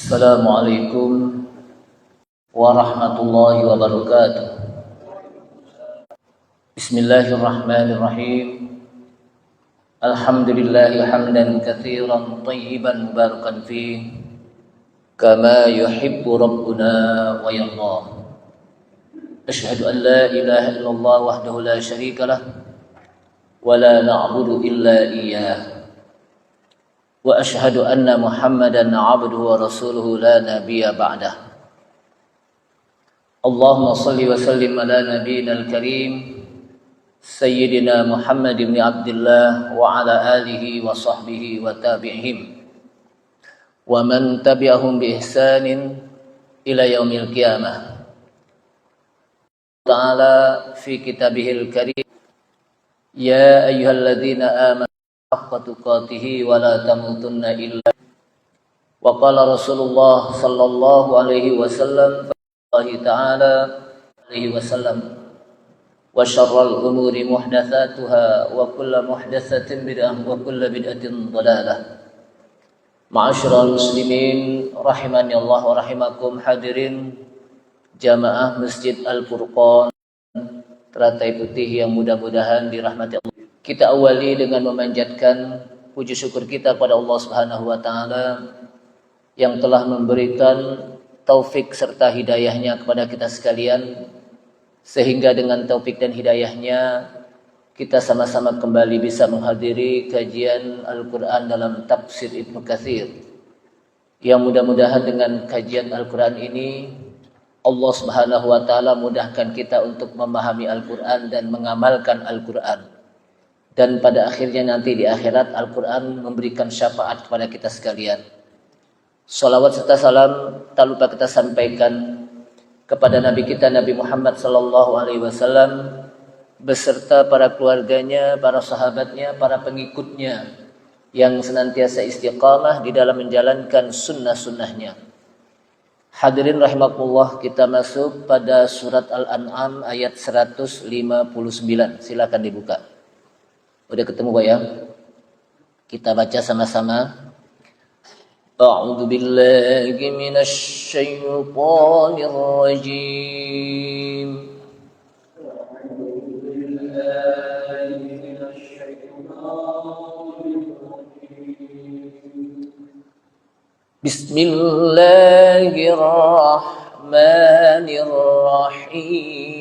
Assalamualaikum warahmatullahi wabarakatuh. Bismillahirrahmanirrahim. Alhamdulillahi hamdan katsiran thayyiban mubarakan fih kama yuhibbu rabbuna wa yardah. Asyhadu an la ilaha illallah wahdahu la syarika lah wa la na'budu illa iyyah. Wa asyhadu anna Muhammadan 'abduhu wa rasuluhu la nabiyya ba'dah. Allahumma shalli wa sallim ala nabiyyina al-karim sayyidina Muhammad ibn Abdullah wa ala alihi wa sahbihi wa tabi'ihim wa man tabi'ahum bi ihsanin ila yaumil qiyamah. Ta'ala fi kitabihil karim ya ayyuhalladzina amanu haqqa tuqatih wa la tamutunna illa wa qala Rasulullah sallallahu alaihi wasallam ta'ala alaihi wasallam wa syarrul umuri muhdatsatuha wa kullu muhdatsatin bid'ah wa kullu bid'atin dhalalah. Ma'asyiral muslimin rahimani Allah wa rahimakum, hadirin jamaah Masjid Al-Furqan Teratai Putih yang mudah-mudahan dirahmati Allah. Kita awali dengan memanjatkan puji syukur kita kepada Allah Subhanahu wa taala yang telah memberikan taufik serta hidayahnya kepada kita sekalian, sehingga dengan taufik dan hidayahnya kita sama-sama kembali bisa menghadiri kajian Al-Quran dalam tafsir Ibnu Katsir, yang mudah-mudahan dengan kajian Al-Quran ini Allah Subhanahu wa taala mudahkan kita untuk memahami Al-Quran dan mengamalkan Al-Quran. Dan pada akhirnya nanti di akhirat Al-Quran memberikan syafaat kepada kita sekalian. Salawat serta salam tak lupa kita sampaikan kepada Nabi kita Nabi Muhammad sallallahu alaihi wasallam beserta para keluarganya, para sahabatnya, para pengikutnya yang senantiasa istiqamah di dalam menjalankan sunnah-sunnahnya. Hadirin rahimakumullah, kita masuk pada surat Al-An'am ayat 159. Silakan dibuka. Udah ketemu Pak ya? Kita baca sama-sama. A'udzu billahi minasy syaithanir rajim. Bismillahirrahmanirrahim.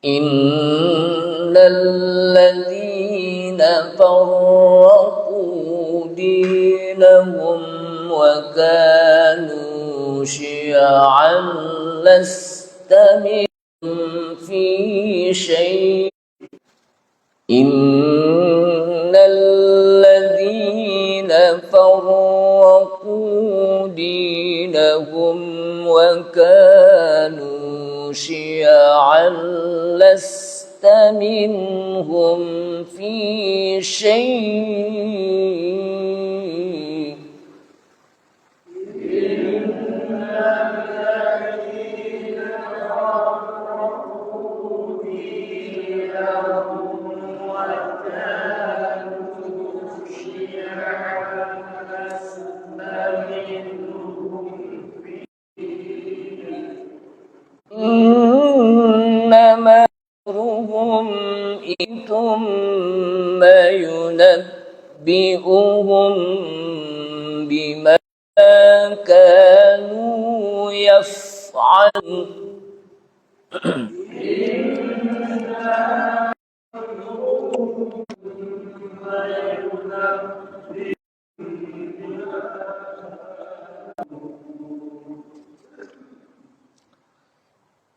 Innal ladzina farraqu dinahum wa kanu syi'an lasta minhum fi syai'. Innal ladzina farraqu dinahum wa kanu syi'an lasta minhum fi syai'. Innama amruhum thumma yunabbi'uhum bima kanu yaf'alun.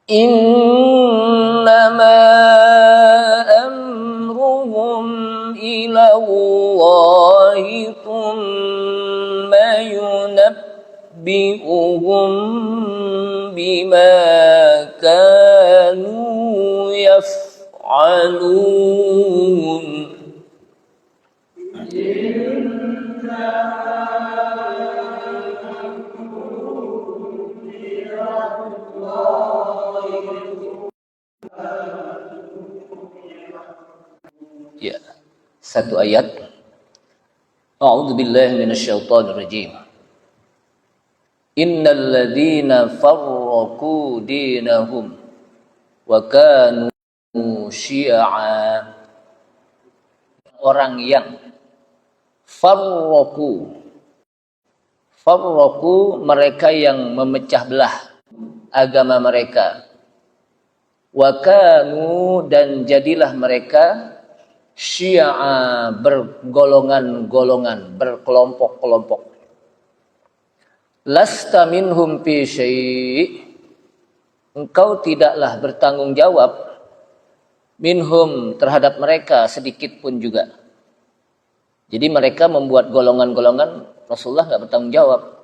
Innama amruhum ila Allahi thumma yunabbi'uhum bima kanu yaf'alun. satu ayat. A'udzu billahi minasyaitonir rajim. Innal ladzina farraqu dinahum wa kanu syi'a. Orang yang farraqu mereka yang memecah belah agama mereka. Wa kanu dan jadilah mereka syi'a bergolongan-golongan, berkelompok-kelompok. Lasta minhum fi syai', engkau tidaklah bertanggung jawab minhum terhadap mereka sedikit pun juga. Jadi mereka membuat golongan-golongan, Rasulullah enggak bertanggung jawab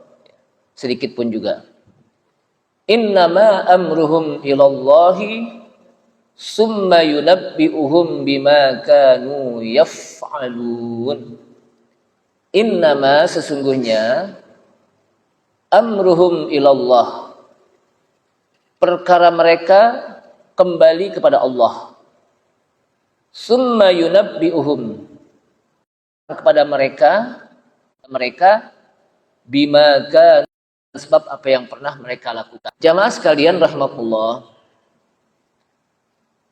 sedikit pun juga. Innama amruhum ilallahi summa yunabbi'uhum bima kanu yaf'alun. Innama sesungguhnya amruhum ilallah, perkara mereka kembali kepada Allah. Summa yunabbi'uhum, kepada mereka bima kanu, sebab apa yang pernah mereka lakukan. Jamaah sekalian rahimakumullah,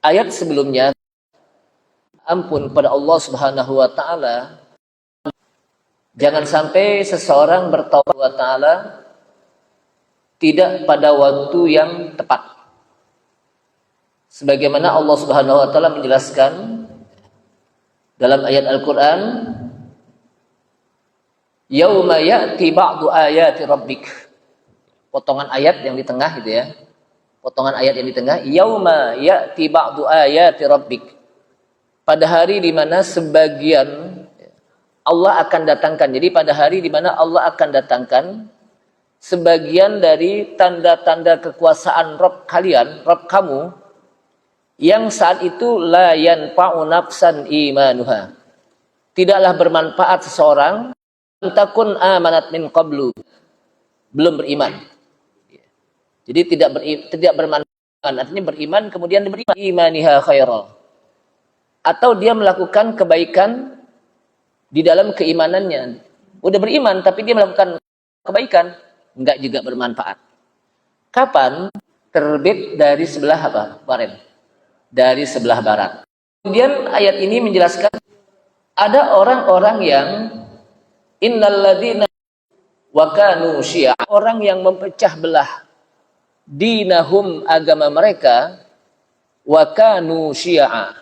ayat sebelumnya ampun pada Allah Subhanahu wa taala. Jangan sampai seseorang bertaubat wa taala tidak pada waktu yang tepat. Sebagaimana Allah Subhanahu wa taala menjelaskan dalam ayat Al-Qur'an, yauma ya'ti ba'du ayati rabbik. Potongan ayat yang di tengah itu ya. Potongan ayat yang di tengah, yauma ya'ti ba'du ayati rabbik. Pada hari di mana sebagian Allah akan datangkan. Jadi pada hari di mana Allah akan datangkan sebagian dari tanda-tanda kekuasaan Rabb kalian, Rabb kamu, yang saat itu la yanfa'u nafsan imanuha. Tidaklah bermanfaat seseorang takun amanat min qablu, belum beriman. Jadi tidak bermanfaat, artinya beriman kemudian beriman imaniha khairal. Atau dia melakukan kebaikan di dalam keimanannya. Udah beriman tapi dia melakukan kebaikan, enggak juga bermanfaat. Kapan? Terbit dari sebelah apa? Kemarin. Dari sebelah barat. Kemudian ayat ini menjelaskan ada orang-orang yang innalladzina wa kanu syi'a, orang yang mempecah belah dinahum agama mereka, wa kanu syi'a,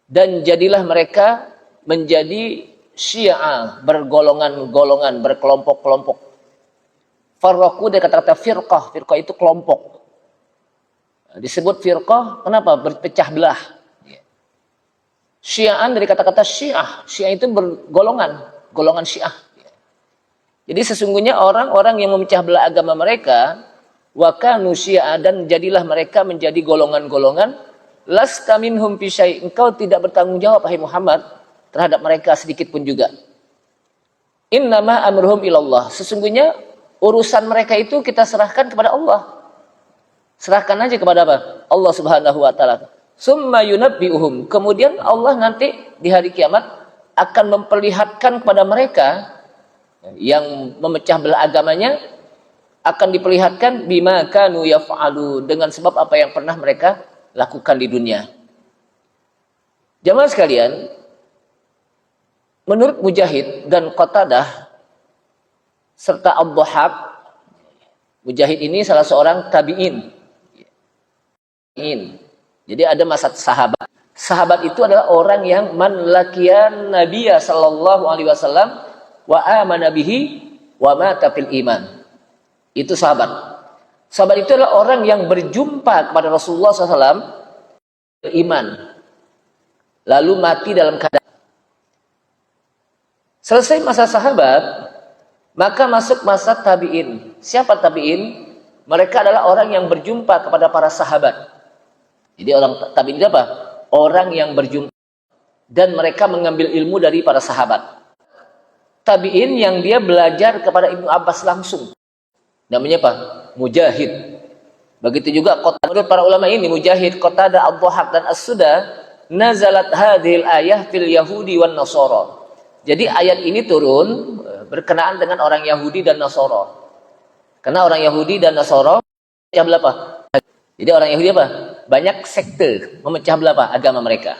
dan jadilah mereka menjadi syi'a, bergolongan-golongan, berkelompok-kelompok. Farraqu dari kata-kata firqah, firqah itu kelompok. Disebut firqah, kenapa? Berpecah belah. Syi'an dari kata-kata syiah, syiah itu bergolongan, golongan syiah. Jadi sesungguhnya orang-orang yang memecah belah agama mereka, wa kanu syi'a, dan jadilah mereka menjadi golongan-golongan, lasta minhum fi syai', engkau tidak bertanggung jawab wahai Muhammad terhadap mereka sedikit pun juga. Innama amruhum ilallah, sesungguhnya urusan mereka itu kita serahkan kepada Allah. Serahkan aja kepada apa? Allah Subhanahu wa taala. Summa yunabbi'uhum, kemudian Allah nanti di hari kiamat akan memperlihatkan kepada mereka yang memecah belah agamanya, akan diperlihatkan bima kanu yaf'alu, dengan sebab apa yang pernah mereka lakukan di dunia. Jamaah sekalian, menurut Mujahid dan Qatadah serta Ad-Dhahhak, Mujahid ini salah seorang tabi'in. Jadi ada masa sahabat. Sahabat itu adalah orang yang man laqiyan Nabiyya sallallahu alaihi wasallam wa amana bihi wa mata fil iman. Itu sahabat. Sahabat itu adalah orang yang berjumpa kepada Rasulullah SAW, beriman, lalu mati dalam keadaan. Selesai masa sahabat, maka masuk masa tabi'in. Siapa tabi'in? Mereka adalah orang yang berjumpa kepada para sahabat. Jadi orang tabi'in itu apa? Orang yang berjumpa dan mereka mengambil ilmu dari para sahabat. Tabi'in yang dia belajar kepada Ibnu Abbas langsung. Namanya apa? Mujahid. Begitu juga menurut para ulama ini, Mujahid, Qatadah, Ad-Dhahhak dan As-Sudah, nazalat hadhil ayah fil yahudi wan nasara. Jadi ayat ini turun berkenaan dengan orang Yahudi dan Nasara. Karena orang Yahudi dan Nasara memecah belah apa? Jadi orang Yahudi apa? Banyak sekte, memecah belah apa? Agama mereka.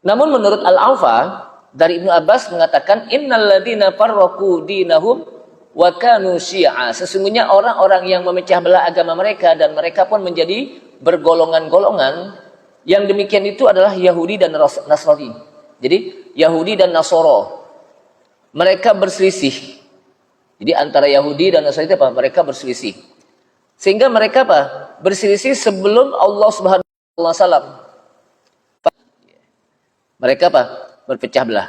Namun menurut Al-Aufa dari Ibnu Abbas mengatakan innal ladzina farraqu dinahum wa kanu syi'a. Sesungguhnya orang-orang yang memecah belah agama mereka dan mereka pun menjadi bergolongan-golongan, yang demikian itu adalah Yahudi dan Nasrani. Jadi Yahudi dan Nasara mereka berselisih. Jadi antara Yahudi dan Nasrani itu apa? Mereka berselisih. Sehingga mereka apa? Berselisih sebelum Allah Subhanahu wa taala. Mereka apa? Berpecah belah.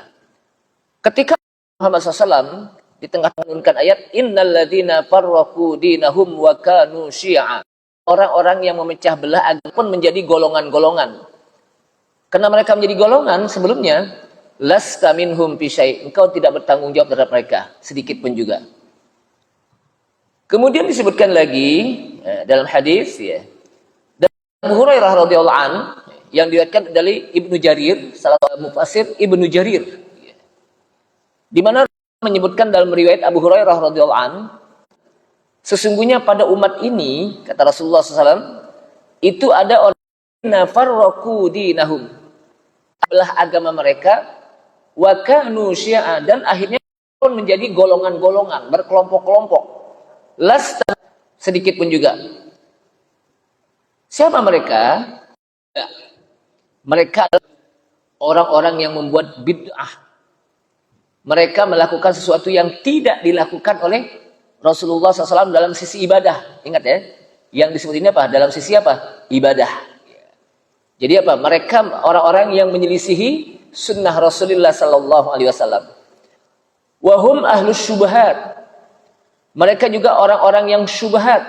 Ketika Muhammad SAW di tengah menurunkan ayat innal ladzina farraqu dinahum wa kanu syi'a. Orang-orang yang memecah belah agama pun menjadi golongan-golongan. Karena mereka menjadi golongan sebelumnya, lasta minhum fi syai', engkau tidak bertanggung jawab terhadap mereka sedikit pun juga. Kemudian disebutkan lagi dalam hadis ya, dari Abu Hurairah radhiyallahu an yang diriwayatkan dari Ibnu Jarir, salah satu mufassir Ibnu Jarir, di mana menyebutkan dalam riwayat Abu Hurairah radhiyallahu an, sesungguhnya pada umat ini kata Rasulullah SAW itu ada orang nafarraqu dinahum, belah agama mereka, wa kanu syi'a, dan akhirnya pun menjadi golongan-golongan, berkelompok-kelompok. Lasta sedikit pun juga. Siapa mereka? Mereka adalah orang-orang yang membuat bid'ah. Mereka melakukan sesuatu yang tidak dilakukan oleh Rasulullah SAW dalam sisi ibadah. Ingat ya, yang disebut ini apa? Dalam sisi apa? Ibadah. Jadi apa? Mereka orang-orang yang menyelisihi sunnah Rasulullah sallallahu alaihi wasallam. Wa hum ahlus syubhat. Mereka juga orang-orang yang syubhat,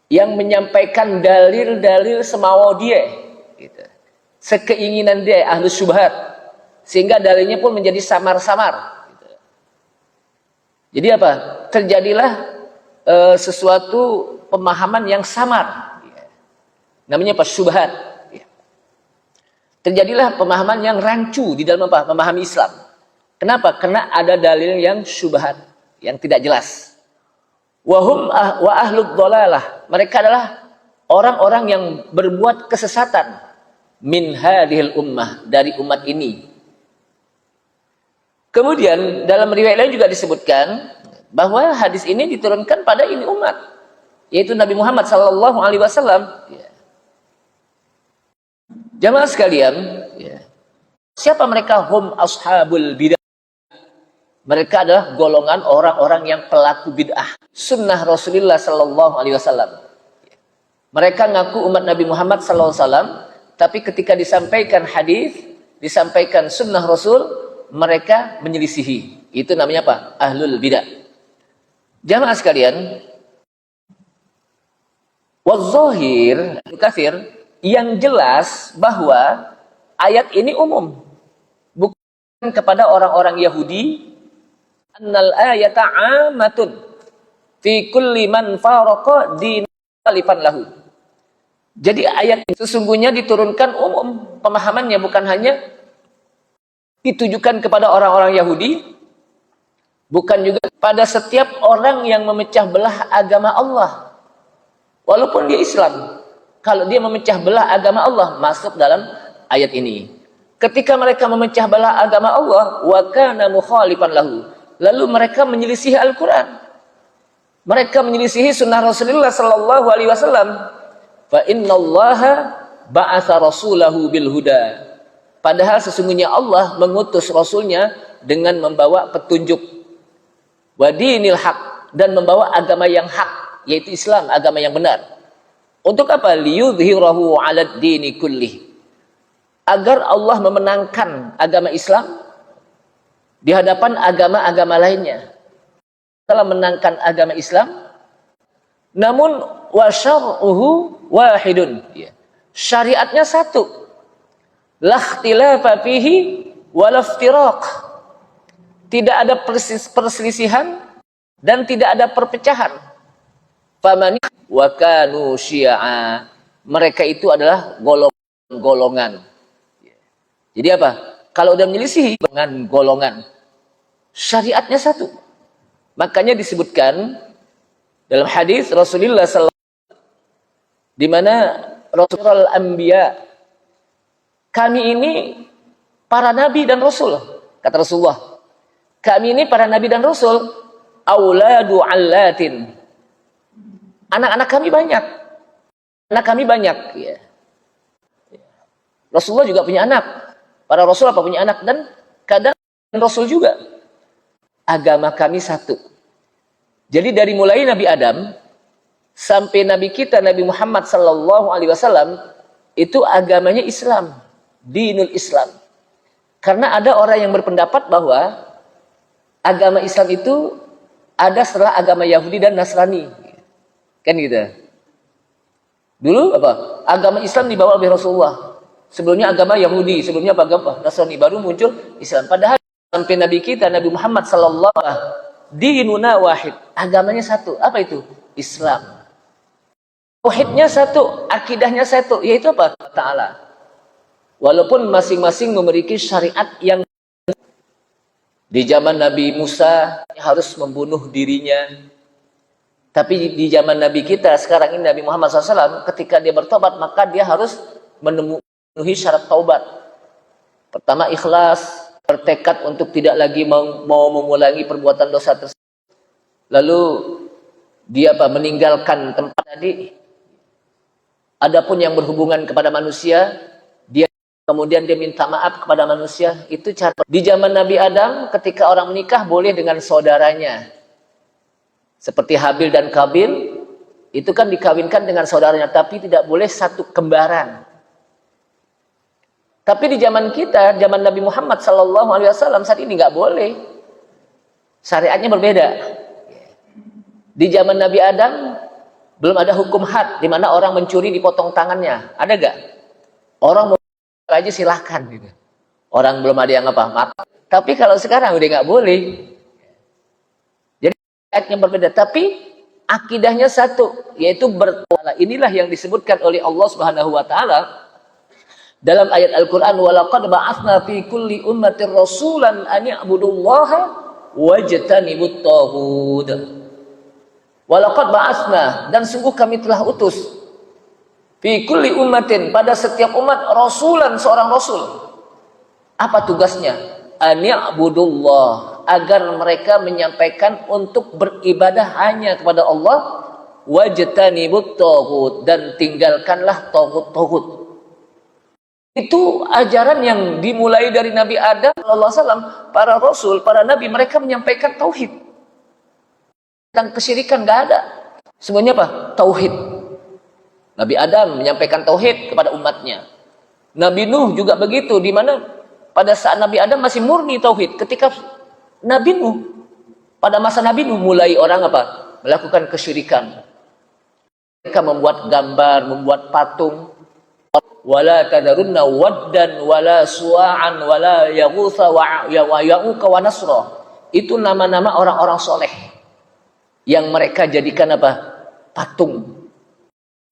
yang menyampaikan dalil-dalil semau dia, gitu. Sekeinginan dia, ahlus syubhat. Sehingga dalilnya pun menjadi samar-samar. Gitu. Jadi apa? Terjadilah sesuatu pemahaman yang samar. Namanya apa? Syubhat. Terjadilah pemahaman yang rancu di dalam apa? Memahami Islam. Kenapa? Karena ada dalil yang syubhat, yang tidak jelas. Wahum wa ahlud dhalalah. Mereka adalah orang-orang yang berbuat kesesatan min hadhil ummah, dari umat ini. Kemudian dalam riwayat lain juga disebutkan bahwa hadis ini diturunkan pada ini umat, yaitu Nabi Muhammad sallallahu alaihi wasallam. Jamaah sekalian, ya. Siapa mereka? Hum ashabul bid'ah. Mereka adalah golongan orang-orang yang pelaku bid'ah. Sunnah Rasulullah sallallahu alaihi wasallam. Mereka ngaku umat Nabi Muhammad sallallahu alaihi wasallam, tapi ketika disampaikan hadis, disampaikan sunnah Rasul, mereka menyelisihi. Itu namanya apa? Ahlul bid'ah. Jamaah sekalian, waz-zahir kafir, yang jelas bahwa ayat ini umum, bukan kepada orang-orang Yahudi. Annal ayata 'ammatun fi kulli man faraqa dinalifan lahu. Jadi ayat ini sesungguhnya diturunkan umum, pemahamannya bukan hanya ditujukan kepada orang-orang Yahudi, bukan juga pada setiap orang yang memecah belah agama Allah walaupun dia Islam. Kalau dia memecah belah agama Allah, masuk dalam ayat ini. Ketika mereka memecah belah agama Allah, wa kana mukhalifan lahu, lalu mereka menyelisihi Al-Quran, mereka menyelisihi sunnah Rasulullah sallallahu alaihi wasallam. Fa innallaha ba'atsa rasulahu bil huda. Padahal sesungguhnya Allah mengutus Rasulnya dengan membawa petunjuk, wa dinil haq, dan membawa agama yang hak, yaitu Islam, agama yang benar. Untuk apa? Liyudhhirahu 'alad dini kullih. Agar Allah memenangkan agama Islam di hadapan agama-agama lainnya. Telah menangkan agama Islam, namun wa syar'uhu wahidun. Syariatnya satu. La ikhtilafa fihi wa la iftiraq. Tidak ada perselisihan dan tidak ada perpecahan. Famani wa kanu syi'a. Mereka itu adalah golongan golongan. Jadi apa? Kalau udah menyelisihi dengan golongan, syariatnya satu. Makanya disebutkan dalam hadis Rasulullah SAW, di mana Rasulul Anbiya, kami ini para nabi dan rasul, kata Rasulullah, kami ini para nabi dan rasul, auladu allatin, anak-anak kami banyak, anak kami banyak. Ya. Rasulullah juga punya anak, para rasul apa punya anak, dan kadang rasul juga. Agama kami satu. Jadi dari mulai Nabi Adam sampai Nabi kita Nabi Muhammad sallallahu alaihi wasallam itu agamanya Islam, dinul Islam. Karena ada orang yang berpendapat bahwa agama Islam itu ada setelah agama Yahudi dan Nasrani. Kan gitu. Dulu apa? Agama Islam dibawa oleh Rasulullah. Sebelumnya agama Yahudi, sebelumnya agama Nasrani, baru muncul Islam. Padahal sampai Nabi kita Nabi Muhammad sallallahu alaihi wasallam, dinuna wahid, agamanya satu. Apa itu? Islam. Tauhidnya satu, akidahnya satu, yaitu apa? Ta'ala. Walaupun masing-masing memiliki syariat yang di zaman Nabi Musa harus membunuh dirinya. Tapi di zaman Nabi kita sekarang ini Nabi Muhammad SAW, ketika dia bertobat maka dia harus memenuhi syarat taubat. Pertama ikhlas, bertekad untuk tidak lagi mau mengulangi perbuatan dosa tersebut. Lalu dia meninggalkan tempat tadi. Adapun yang berhubungan kepada manusia, kemudian dia minta maaf kepada manusia. Itu cara. Di zaman Nabi Adam, ketika orang menikah boleh dengan saudaranya. Seperti Habil dan Kabil, itu kan dikawinkan dengan saudaranya, tapi tidak boleh satu kembaran. Tapi di zaman kita, zaman Nabi Muhammad SAW saat ini nggak boleh. Syariatnya berbeda. Di zaman Nabi Adam belum ada hukum had, di mana orang mencuri dipotong tangannya. Ada nggak? Orang aja silahkan gitu. Orang belum ada yang mati. Tapi kalau sekarang udah nggak boleh. Jadi ayatnya berbeda, tapi akidahnya satu, yaitu bertauhid. Inilah yang disebutkan oleh Allah Subhanahu wa taala dalam ayat Al-Qur'an, walaqad ba'atsna fi kulli ummatin rasulan an ya'budullaha wajtanibut taghut. Walaqad ba'atsna, dan sungguh kami telah utus fi kulli ummatin, pada setiap umat, rasulan, seorang rasul. Apa tugasnya? An ya'budullah, agar mereka menyampaikan untuk beribadah hanya kepada Allah, wajtanibut taghut, dan tinggalkanlah taghut-taghut. Itu ajaran yang dimulai dari Nabi Adam sallallahu alaihi wasallam, para rasul, para nabi, mereka menyampaikan tauhid. Tentang kesyirikan enggak ada. Semuanya apa? Tauhid. Nabi Adam menyampaikan tauhid kepada umatnya. Nabi Nuh juga begitu, di mana pada saat Nabi Adam masih murni tauhid. Ketika Nabi Nuh, pada masa Nabi Nuh mulai orang melakukan kesyirikan. Mereka membuat gambar, membuat patung. Wala tadarunna waddan wala suwa'an wala yaghutsa wa ya'uqa wa nasra. Itu nama-nama orang-orang soleh yang mereka jadikan patung.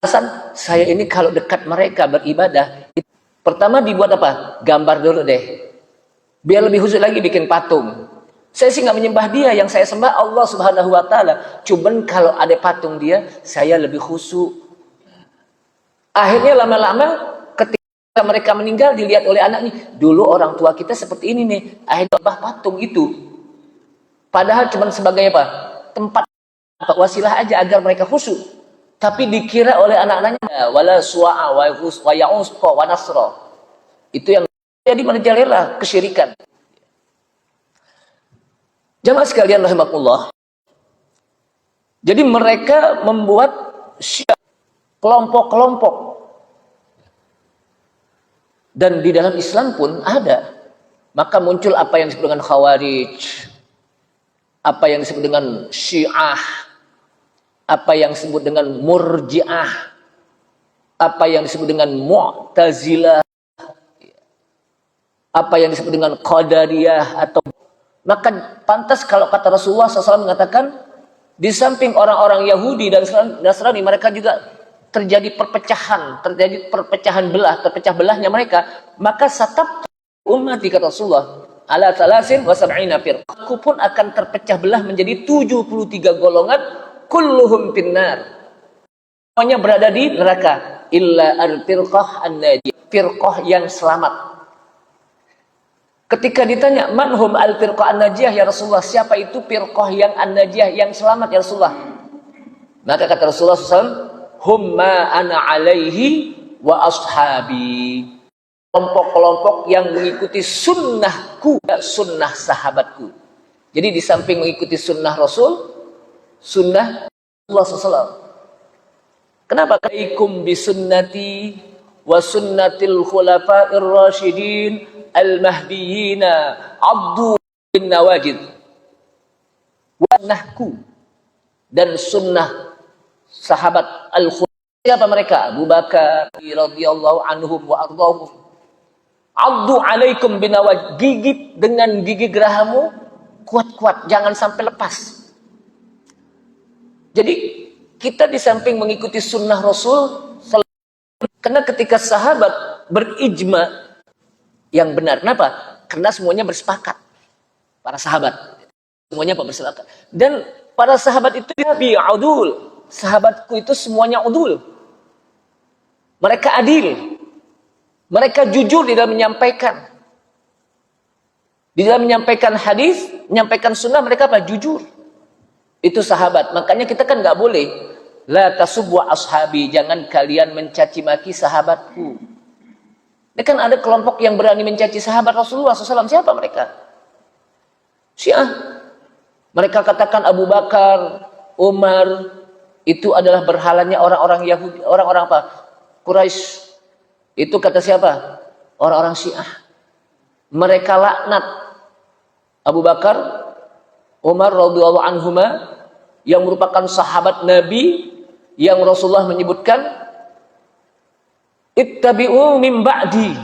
Alasan saya ini kalau dekat mereka beribadah, pertama dibuat gambar dulu deh, biar lebih khusyuk lagi bikin patung. Saya sih nggak menyembah dia, yang saya sembah Allah Subhanahu wa taala. Cuman kalau ada patung dia, saya lebih khusyuk. Akhirnya lama-lama ketika mereka meninggal, dilihat oleh anaknya, dulu orang tua kita seperti ini nih, akhirnya patung itu. Padahal cuma sebagai tempat wasilah aja agar mereka khusyuk. Tapi dikira oleh anak-anaknya wala suwa'a wa ya'usqa wa nasra. Itu yang jadi merajalela kesyirikan. Jamaah sekalian rahimakumullah. Jadi mereka membuat kelompok-kelompok. Dan di dalam Islam pun ada. Maka muncul apa yang disebut dengan Khawarij, apa yang disebut dengan Syiah, apa yang disebut dengan Murji'ah, apa yang disebut dengan Mu'tazilah, apa yang disebut dengan Qadariyah. Atau maka pantas kalau kata Rasulullah SAW mengatakan, di samping orang-orang Yahudi dan Nasrani, mereka juga terjadi perpecahan belah, terpecah belahnya mereka, maka satab umat kata Rasulullah ala talasin wa sab'ina firqah. Aku pun akan terpecah belah menjadi 73 golongan, kulluhum finnar. Semuanya berada di neraka illa al-firqah an-najiyah, firqah yang selamat. Ketika ditanya manhum al-firqah an-najiyah ya Rasulullah, siapa itu firqah yang an-najiyah yang selamat ya Rasulullah? Maka kata Rasulullah SAW, hum ma ana alaihi wa ashabi, kelompok-kelompok yang mengikuti sunnahku, sunnah sahabatku. Jadi di samping mengikuti sunnah Rasul, sunnah Rasulullah SAW. Kenapa? Alaikum bisunnati wa sunnatil khulafa'ir rasyidin al-mahdiyina abdu bin nawajid. Sunnahku dan sunnah sahabat al-khulafah. Siapa mereka? Abu Bakar radhiyallahu anhum wa ardhahum. Abdu alaikum bin nawajid, gigit dengan gigi gerahamu kuat-kuat, jangan sampai lepas. Jadi kita di samping mengikuti sunnah Rasul, karena ketika sahabat berijma yang benar, kenapa? Karena semuanya bersepakat. Para sahabat semuanya bersepakat. Dan para sahabat itu bi'udul. Sahabatku itu semuanya udul. Mereka adil. Mereka jujur di dalam menyampaikan. Di dalam menyampaikan hadis, menyampaikan sunnah, mereka apa? Jujur. Itu sahabat. Makanya kita kan nggak boleh la tasubbu ashabi, jangan kalian mencaci maki sahabatku. Ini kan ada kelompok yang berani mencaci sahabat Rasulullah SAW. Siapa mereka? Syiah. Mereka katakan Abu Bakar, Umar itu adalah berhalanya orang-orang Yahudi, orang-orang apa? Quraisy. Itu kata siapa? Orang-orang Syiah. Mereka laknat Abu Bakar, Umar radhiyallahu anhuma yang merupakan sahabat Nabi yang Rasulullah menyebutkan ittabi'u min ba'di,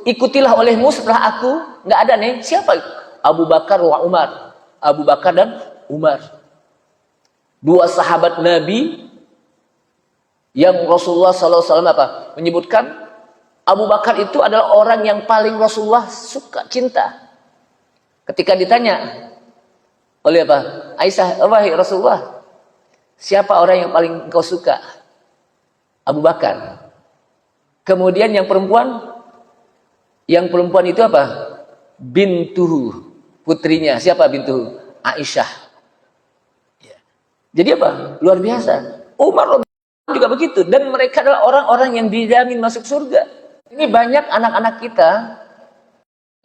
ikutilah olehmu setelah aku. Nggak ada nih, siapa? Abu Bakar wa Umar. Abu Bakar dan Umar, dua sahabat Nabi yang Rasulullah SAW apa? Menyebutkan Abu Bakar itu adalah orang yang paling Rasulullah suka, cinta. Ketika ditanya oleh apa? Aisyah, wahai Rasulullah, siapa orang yang paling engkau suka? Abu Bakar. Kemudian yang perempuan itu apa? Bintuhu, putrinya. Siapa bintuhu? Aisyah. Jadi apa? Luar biasa. Umar juga begitu. Dan mereka adalah orang-orang yang dijamin masuk surga. Ini banyak anak-anak kita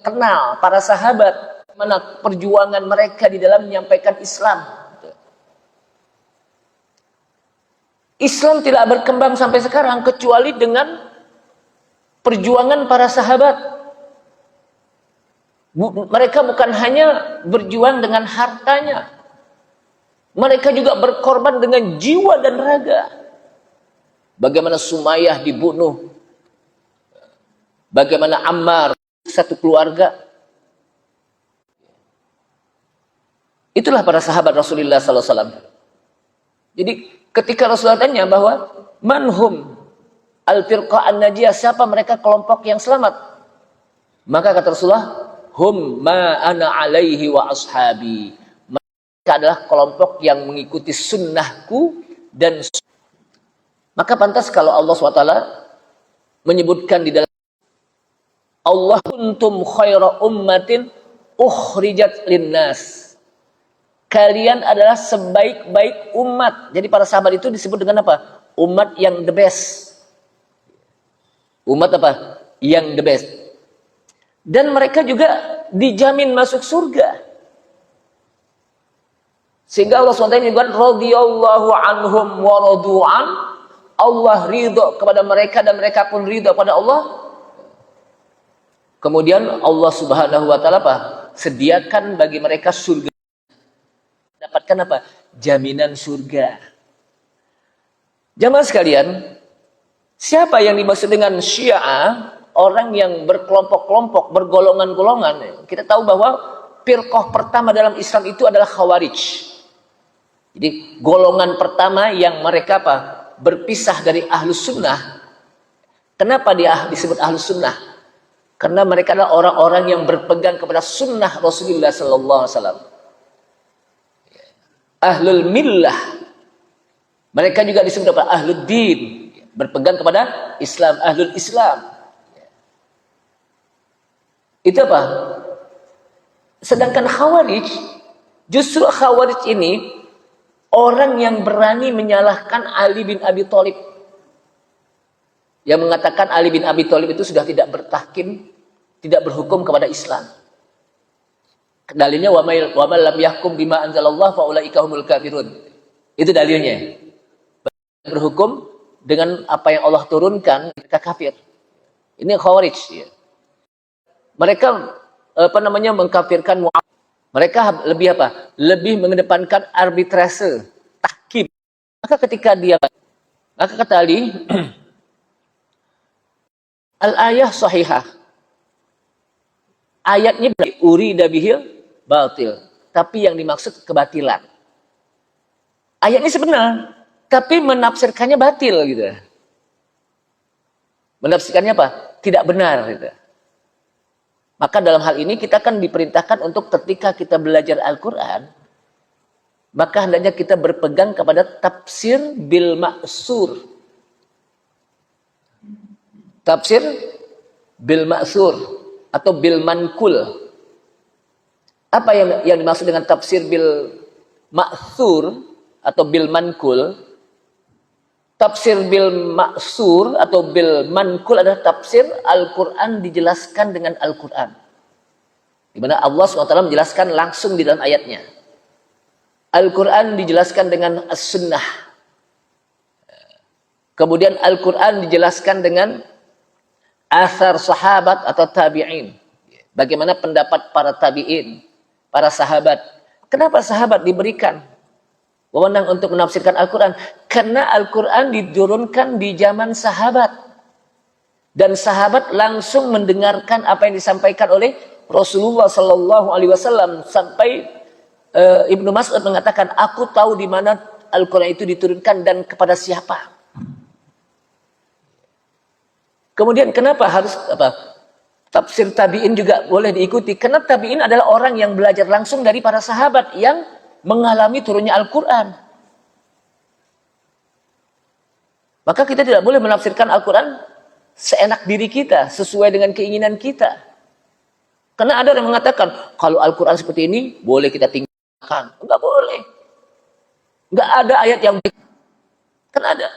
kenal para sahabat, mana perjuangan mereka di dalam menyampaikan Islam. Islam tidak berkembang sampai sekarang kecuali dengan perjuangan para sahabat. Mereka bukan hanya berjuang dengan hartanya, mereka juga berkorban dengan jiwa dan raga. Bagaimana Sumayyah dibunuh, bagaimana Ammar, satu keluarga. Itulah para sahabat Rasulullah SAW. Jadi ketika Rasulullah tanya bahwa manhum al-firqah an-najiyah, siapa mereka kelompok yang selamat, maka kata Rasulullah, hum ma ana alaihi wa ashabi, mereka adalah kelompok yang mengikuti sunnahku dan maka pantas kalau Allah SWT menyebutkan di dalam Allah kuntum khaira ummatin ukhrijat linnas, kalian adalah sebaik-baik umat. Jadi para sahabat itu disebut dengan apa? Umat yang the best. Umat apa? Yang the best. Dan mereka juga dijamin masuk surga. Sehingga Allah SWT menyebutkan radhiyallahu anhum wa radu'an, Allah ridho kepada mereka dan mereka pun ridho pada Allah. Kemudian Allah Subhanahu wa taala apa? Sediakan bagi mereka surga. Dapatkan apa? Jaminan surga. Jamaah sekalian, siapa yang dimaksud dengan Syiah? Orang yang berkelompok-kelompok, bergolongan-golongan. Kita tahu bahwa firqah pertama dalam Islam itu adalah Khawarij. Jadi golongan pertama yang mereka apa? berpisah dari ahlus sunnah. Kenapa dia disebut ahlus sunnah? Karena mereka adalah orang-orang yang berpegang kepada sunnah Rasulullah sallallahu alaihi wasallam. Ahlul millah. Mereka juga disebut apa? Ahlul din, berpegang kepada Islam, ahlul Islam. Itu apa? Sedangkan Khawarij, justru Khawarij ini orang yang berani menyalahkan Ali bin Abi Thalib. Yang mengatakan Ali bin Abi Thalib itu sudah tidak bertahkim, tidak berhukum kepada Islam. Dalilnya wa man lam yahkum bima anzalallah fa ulaika humul kafirun. Itu dalilnya. Berhukum dengan apa yang Allah turunkan, mereka kafir. Ini Khawarij. Mereka mengkafirkan Mu'awiyah. Mereka lebih apa? Lebih mengedepankan arbitrase, tahkim. Maka kata Ali, al-ayah sahihah. Ayatnya urida bihil batil, tapi yang dimaksud kebatilan. Ayatnya sebenar, tapi menafsirkannya batil gitu. Menafsirkannya apa? Tidak benar gitu. Maka dalam hal ini kita kan diperintahkan untuk ketika kita belajar Al-Qur'an, maka hendaknya kita berpegang kepada tafsir bil ma'sur. Tafsir bil ma'sur atau bil mankul. Apa yang dimaksud dengan tafsir bil ma'sur atau bil mankul? Tafsir bil ma'sur atau bil mankul adalah tafsir Al-Quran dijelaskan dengan Al-Quran. Di mana Allah SWT menjelaskan langsung di dalam ayatnya. Al-Quran dijelaskan dengan As-Sunnah. Kemudian Al-Quran dijelaskan dengan athar sahabat atau tabi'in. Bagaimana pendapat para tabi'in, para sahabat. Kenapa sahabat diberikan wewenang untuk menafsirkan Al-Quran? Karena Al-Quran diturunkan di zaman sahabat. Dan sahabat langsung mendengarkan apa yang disampaikan oleh Rasulullah Sallallahu Alaihi Wasallam. Sampai Ibnu Mas'ud mengatakan, aku tahu di mana Al-Quran itu diturunkan dan kepada siapa. Kemudian kenapa harus tafsir tabi'in juga boleh diikuti? Karena tabi'in adalah orang yang belajar langsung dari para sahabat yang mengalami turunnya Al-Quran. Maka kita tidak boleh menafsirkan Al-Quran seenak diri kita, sesuai dengan keinginan kita. Karena ada yang mengatakan, kalau Al-Quran seperti ini, boleh kita tinggalkan. Enggak boleh. Enggak ada ayat yang kan ada.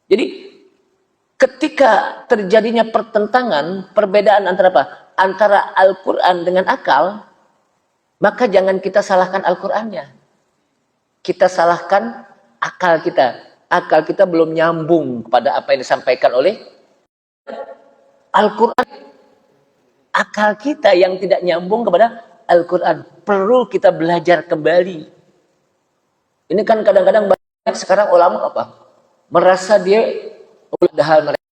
Jadi ketika terjadinya pertentangan, perbedaan antara apa? Antara Al-Quran dengan akal, maka jangan kita salahkan Al-Qurannya. Kita salahkan akal kita. Akal kita belum nyambung pada apa yang disampaikan oleh Al-Quran. Akal kita yang tidak nyambung kepada Al-Quran. Perlu kita belajar kembali. Ini kan kadang-kadang banyak sekarang ulama apa? Merasa dia padahal mereka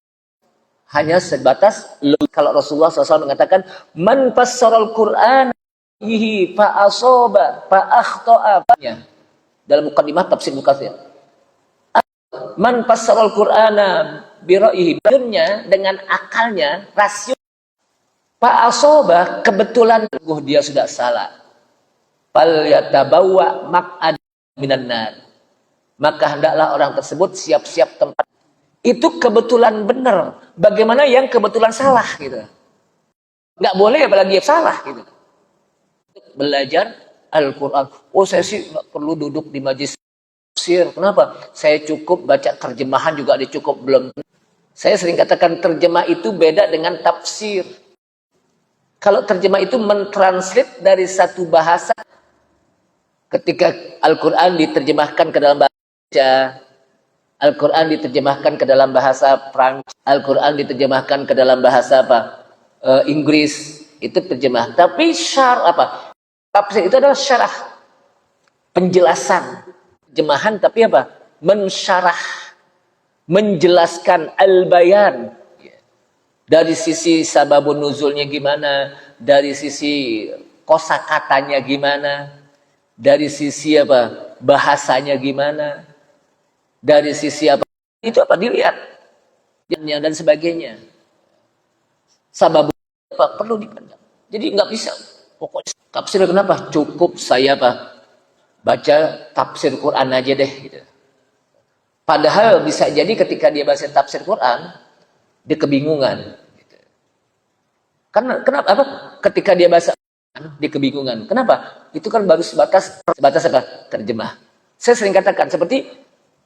hanya sebatas kalau Rasulullah SAW mengatakan man fassaral Qur'an bihi fa asaba fa akhta'a dalam muqaddimah tafsir Mukatsir. Man fassaral Qur'ana bi ra'yihi, dengan akalnya, rasio, fa asaba, kebetulan dia sudah salah. Fal yatabawwa maq'ad minan nar. Maka hendaklah orang tersebut siap-siap tempat. Itu kebetulan benar. Bagaimana yang kebetulan salah gitu. Nggak boleh apalagi yang salah gitu. Belajar Al-Quran. Oh saya sih nggak perlu duduk di majelis tafsir. Kenapa? Saya cukup baca terjemahan juga ada cukup belum. Saya sering katakan terjemah itu beda dengan tafsir. Kalau terjemah itu mentranslate dari satu bahasa. Ketika Al-Quran diterjemahkan ke dalam bahasa Al-Quran diterjemahkan ke dalam bahasa Prancis, Al-Quran diterjemahkan ke dalam bahasa Inggris, itu terjemah. Tapi tafsir itu adalah syarah, penjelasan, terjemahan, tapi apa? Mensyarah, menjelaskan al-bayan. Dari sisi sababun nuzulnya gimana, dari sisi kosakatanya gimana, dari sisi bahasanya gimana, dari sisi Itu apa? Dilihat. Dan sebagainya. Sabab apa? Perlu dipandang. Jadi nggak bisa. Pokoknya tafsir kenapa? Cukup saya baca tafsir Quran aja deh. Gitu. Padahal bisa jadi ketika dia baca tafsir Quran, dia kebingungan. Gitu. Karena kenapa? Apa? Ketika dia baca dia kebingungan. Kenapa? Itu kan baru sebatas apa? Terjemah. Saya sering katakan seperti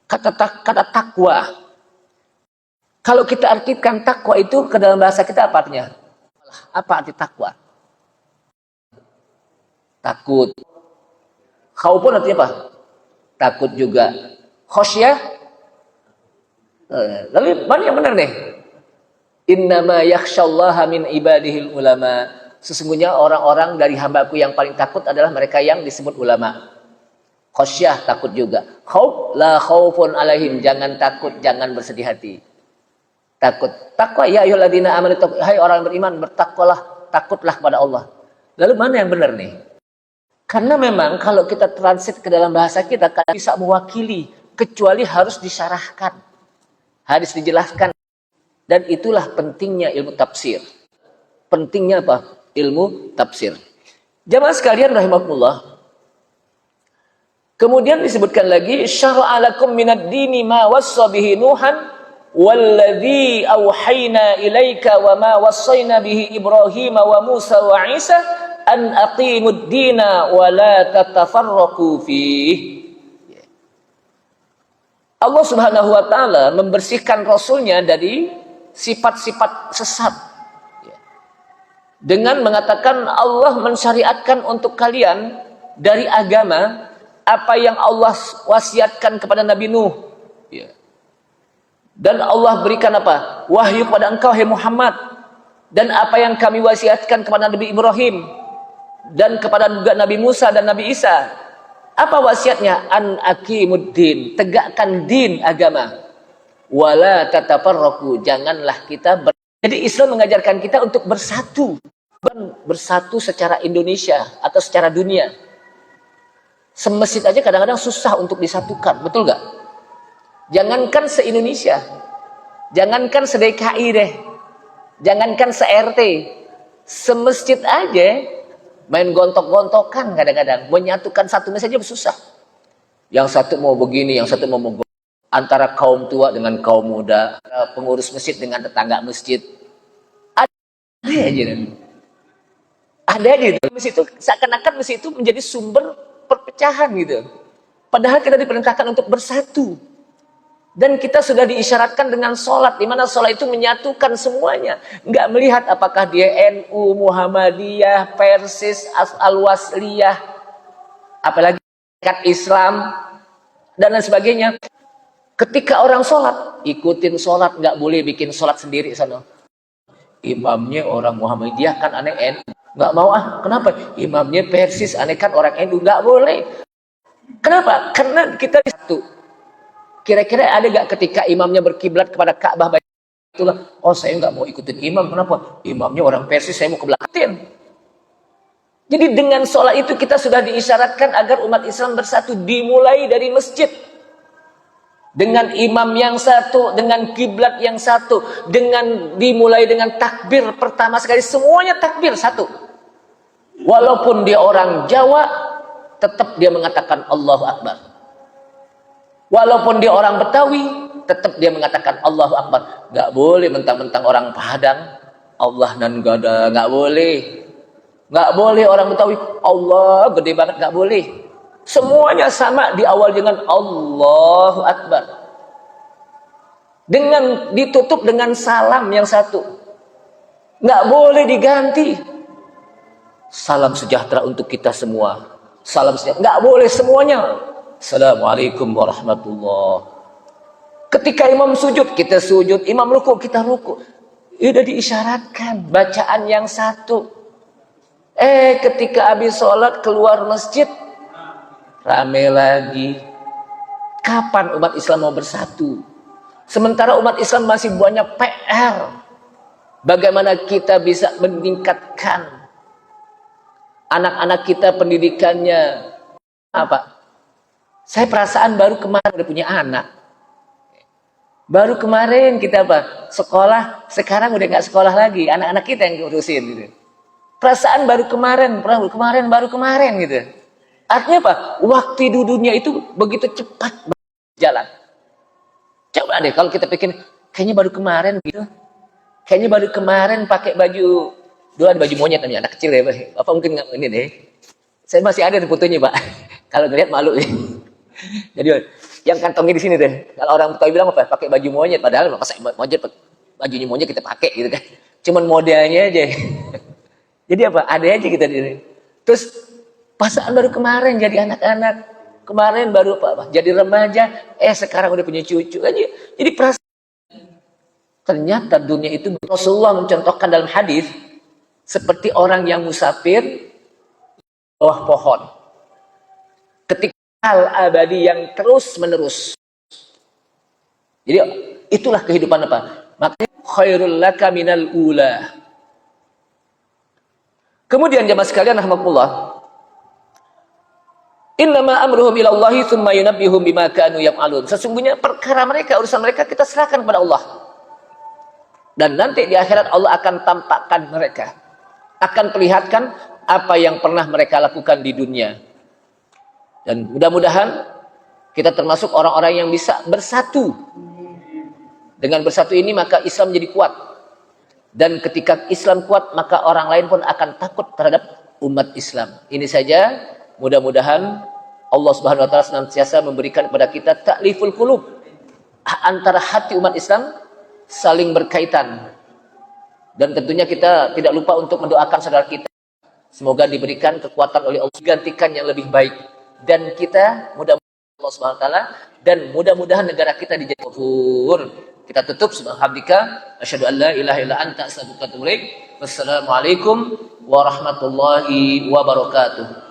kata takwa. Kalau kita artikan takwa itu ke dalam bahasa kita apa artinya? Apa arti takwa? Takut. Khaufun artinya apa? Takut juga. Khosyah. Lalu mana yang benar nih? Innama yakhsyallaha min ibadihil ulama. Sesungguhnya orang-orang dari hambaku yang paling takut adalah mereka yang disebut ulama. Khosyah, takut juga. Khauf, la khaufun alaihim. Jangan takut, jangan bersedih hati. Takut. Takwa, ya ayyuhalladzina amanu, hai orang beriman, bertakwalah, takutlah kepada Allah. Lalu mana yang benar nih? Karena memang kalau kita transit ke dalam bahasa kita, kadang bisa mewakili, kecuali harus disyarahkan. Harus dijelaskan. Dan itulah pentingnya ilmu tafsir. Pentingnya apa? Ilmu tafsir. Jamaah sekalian rahimakumullah. Kemudian disebutkan lagi, syara'a lakum minad dini ma wassa bihi Nuhan walladzi auhayna ilaika wa ma wassayna bihi Ibrahim wa Musa wa Isa an aqimud dina wa la tatafarraqu fihi. Allah Subhanahu wa taala membersihkan rasulnya dari sifat-sifat sesat. Dengan mengatakan Allah mensyariatkan untuk kalian dari agama apa yang Allah wasiatkan kepada Nabi Nuh. Dan Allah berikan apa? Wahyu pada engkau, hai Muhammad. Dan apa yang kami wasiatkan kepada Nabi Ibrahim. Dan kepada juga Nabi Musa dan Nabi Isa. Apa wasiatnya? An aqimuddin. Tegakkan din agama. Wala tatafarraqu. Janganlah kita Jadi Islam mengajarkan kita untuk bersatu. Bukan bersatu secara Indonesia atau secara dunia. Semasjid aja kadang-kadang susah untuk disatukan. Betul gak? Jangankan se-Indonesia, jangankan se-DKI deh, jangankan se-RT, semasjid aja main gontok-gontokan kadang-kadang, menyatukan satu masjid aja susah. Yang satu mau begini, yang satu mau begini. Antara kaum tua dengan kaum muda, pengurus masjid dengan tetangga masjid. Ada aja. Ada aja. Masjid itu seakan-akan masjid itu menjadi sumber perpecahan gitu. Padahal kita diperintahkan untuk bersatu. Dan kita sudah diisyaratkan dengan sholat, di mana sholat itu menyatukan semuanya. Nggak melihat apakah dia NU, Muhammadiyah, Persis, Al-Wasliyah, apalagi Islam, dan lain sebagainya. Ketika orang sholat, ikutin sholat, nggak boleh bikin sholat sendiri sana. Imamnya orang Muhammadiyah kan aneh NU, nggak mau kenapa? Imamnya Persis, aneh kan orang NU, nggak boleh. Kenapa? Karena kita satu. Kira-kira ada gak ketika imamnya berkiblat kepada Ka'bah, itulah, oh saya nggak mau ikutin imam, kenapa? Imamnya orang Persis, saya mau ke belakang. Jadi dengan sholat itu kita sudah diisyaratkan agar umat Islam bersatu, dimulai dari masjid. Dengan imam yang satu, dengan kiblat yang satu, dimulai dengan takbir pertama sekali, semuanya takbir satu. Walaupun dia orang Jawa, tetap dia mengatakan Allahu Akbar. Walaupun dia orang Betawi, tetap dia mengatakan Allahu Akbar. Gak boleh mentang-mentang orang Padang, Allah nan gada, gak boleh. Gak boleh orang Betawi, Allah gede banget, gak boleh. Semuanya sama, di awal dengan Allahu Akbar. Ditutup dengan salam yang satu. Gak boleh diganti. Salam sejahtera untuk kita semua. Salam sejahtera, gak boleh semuanya. Assalamualaikum warahmatullah. Ketika imam sujud, kita sujud. Imam ruku, kita ruku. Sudah diisyaratkan bacaan yang satu. Ketika habis sholat keluar masjid, rame lagi. Kapan umat Islam mau bersatu? Sementara umat Islam masih banyak PR. Bagaimana kita bisa meningkatkan anak-anak kita pendidikannya? Apa? Saya perasaan baru kemarin udah punya anak. Baru kemarin kita apa? Sekolah, sekarang udah nggak sekolah lagi. Anak-anak kita yang ngurusin gitu. Perasaan baru kemarin gitu. Artinya apa? Waktu di dunia itu begitu cepat jalan. Coba deh kalau kita pikir, kayaknya baru kemarin gitu. Kayaknya baru kemarin pakai baju, dulu ada baju monyet namanya, anak kecil ya Pak. Bapak mungkin nggak ini deh. Saya masih ada di fotonya Pak. Kalau ngeliat malu nih. Jadi yang kantongnya di sini deh. Kalau orang Betawi bilang apa? Pakai baju monyet, padahal masa monyet bajunya monyet kita pakai gitu kan. Cuman modelnya aja. Jadi apa? Ada aja kita di sini. Terus pasaan baru kemarin jadi anak-anak. Kemarin baru apa? Jadi remaja, sekarang udah punya cucu aja. Jadi perasaan ternyata dunia itu Rasulullah mencontohkan dalam hadis seperti orang yang musafir di bawah pohon. Ketika hal abadi yang terus menerus. Jadi itulah kehidupan apa? Makanya khairul laka minal ula. Kemudian jemaah sekalian rahimakumullah, innama amruhum ila Allahi tsumma yunabbihum bima kanu yaf'alun. Sesungguhnya perkara mereka, urusan mereka kita serahkan kepada Allah. Dan nanti di akhirat Allah akan tampakkan mereka, akan perlihatkan apa yang pernah mereka lakukan di dunia. Dan mudah-mudahan kita termasuk orang-orang yang bisa bersatu. Dengan bersatu ini maka Islam menjadi kuat. Dan ketika Islam kuat maka orang lain pun akan takut terhadap umat Islam. Ini saja, mudah-mudahan Allah Subhanahu wa taala senantiasa memberikan kepada kita ta'liful qulub, antara hati umat Islam saling berkaitan. Dan tentunya kita tidak lupa untuk mendoakan saudara kita, semoga diberikan kekuatan oleh Allah, gantikan yang lebih baik. Dan kita mudah-mudahan Allah Subhanahu wa taala, dan mudah-mudahan negara kita dijadikan makmur. Kita tutup subhanaka asyhadu an la ilaha illa anta astaghfiruka wa atubu ilaik. Wassalamualaikum warahmatullahi wabarakatuh.